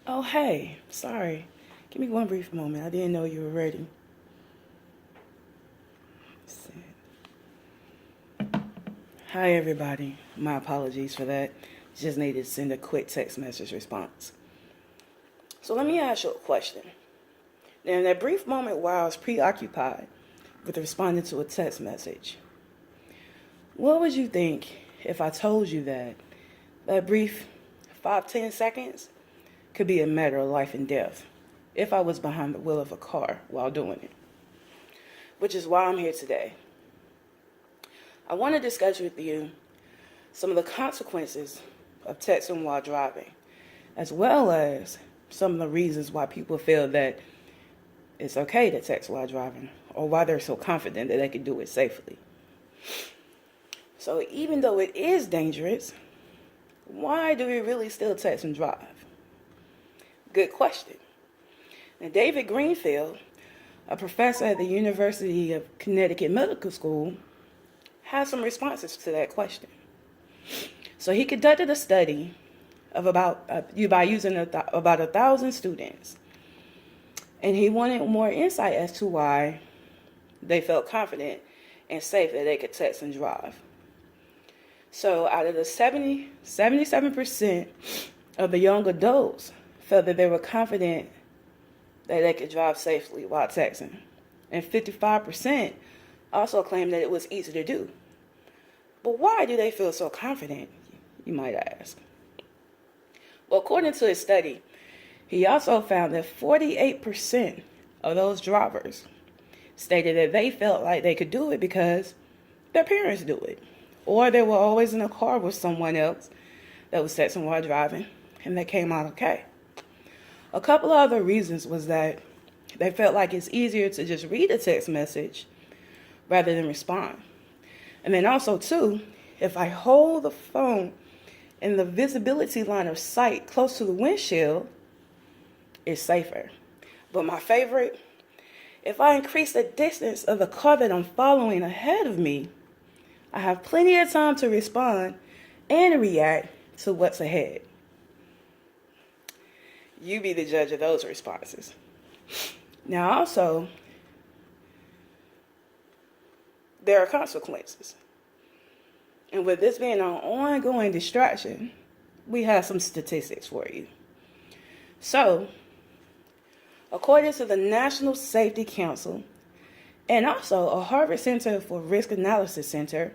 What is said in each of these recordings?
Oh, hey, sorry. Give me one brief moment. I didn't know you were ready. Hi, everybody. My apologies for that. Just needed to send a quick text message response. So let me ask you a question. Now, in that brief moment while I was preoccupied with responding to a text message, what would you think if I told you that brief 5-10 seconds could be a matter of life and death if I was behind the wheel of a car while doing it? Which is why I'm here today. I want to discuss with you some of the consequences of texting while driving, as well as some of the reasons why people feel that it's okay to text while driving, or why they're so confident that they can do it safely. So even though it is dangerous, why do we really still text and drive? Good question. Now, David Greenfield, a professor at the University of Connecticut Medical School, has some responses to that question. So he conducted a study of by using about 1,000 students, and he wanted more insight as to why they felt confident and safe that they could text and drive. So out of the 77% of the young adults felt that they were confident that they could drive safely while texting, and 55% also claimed that it was easy to do. But why do they feel so confident, you might ask? Well, according to his study, he also found that 48% of those drivers stated that they felt like they could do it because their parents do it, or they were always in a car with someone else that was texting while driving, and they came out okay. A couple of other reasons was that they felt like it's easier to just read a text message rather than respond. And then also, too, if I hold the phone in the visibility line of sight close to the windshield, it's safer. But my favorite, if I increase the distance of the car that I'm following ahead of me, I have plenty of time to respond and react to what's ahead. You be the judge of those responses. Now, also, there are consequences. And with this being an ongoing distraction, we have some statistics for you. So, according to the National Safety Council and also a Harvard Center for Risk Analysis Center,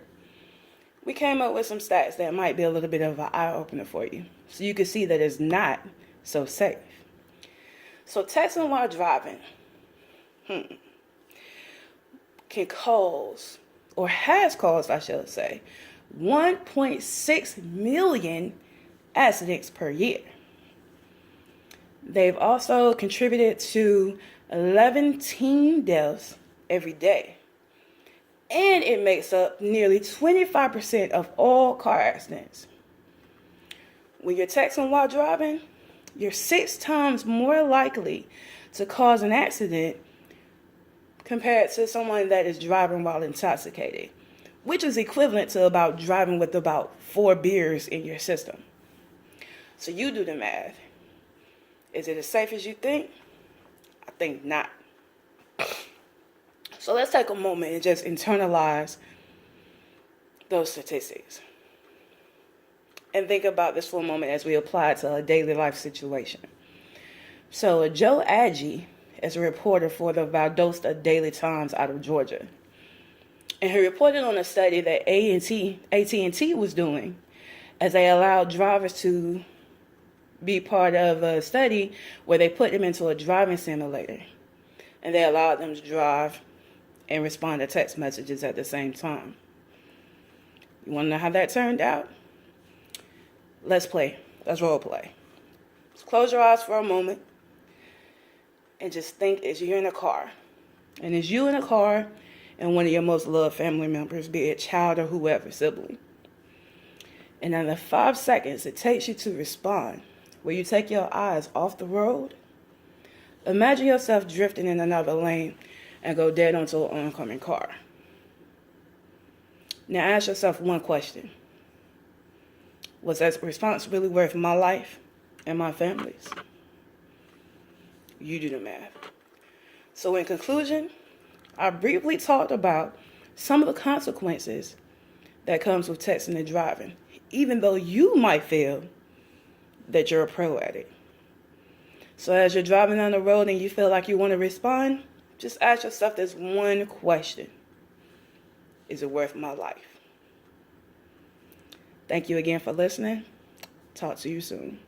we came up with some stats that might be a little bit of an eye-opener for you, so you can see that it's not so safe. So texting while driving can cause, or has caused, I should say, 1.6 million accidents per year. They've also contributed to 11 teen deaths every day. And it makes up nearly 25% of all car accidents. When you're texting while driving, you're 6 times more likely to cause an accident compared to someone that is driving while intoxicated, which is equivalent to about driving with about 4 beers in your system. So you do the math. Is it as safe as you think? I think not. So let's take a moment and just internalize those statistics. And think about this for a moment as we apply it to a daily life situation. So Joe Agee is a reporter for the Valdosta Daily Times out of Georgia. And he reported on a study that AT&T was doing as they allowed drivers to be part of a study where they put them into a driving simulator. And they allowed them to drive and respond to text messages at the same time. You want to know how that turned out? Let's play. Let's role play. So close your eyes for a moment and just think as you're in a car. And as you in a car and one of your most loved family members, be it child or whoever, sibling. And in the 5 seconds it takes you to respond, where you take your eyes off the road, imagine yourself drifting in another lane and go dead onto an oncoming car. Now ask yourself one question. Was that response really worth my life and my family's? You do the math. So in conclusion, I briefly talked about some of the consequences that comes with texting and driving, even though you might feel that you're a pro at it. So as you're driving down the road and you feel like you want to respond, just ask yourself this one question. Is it worth my life? Thank you again for listening. Talk to you soon.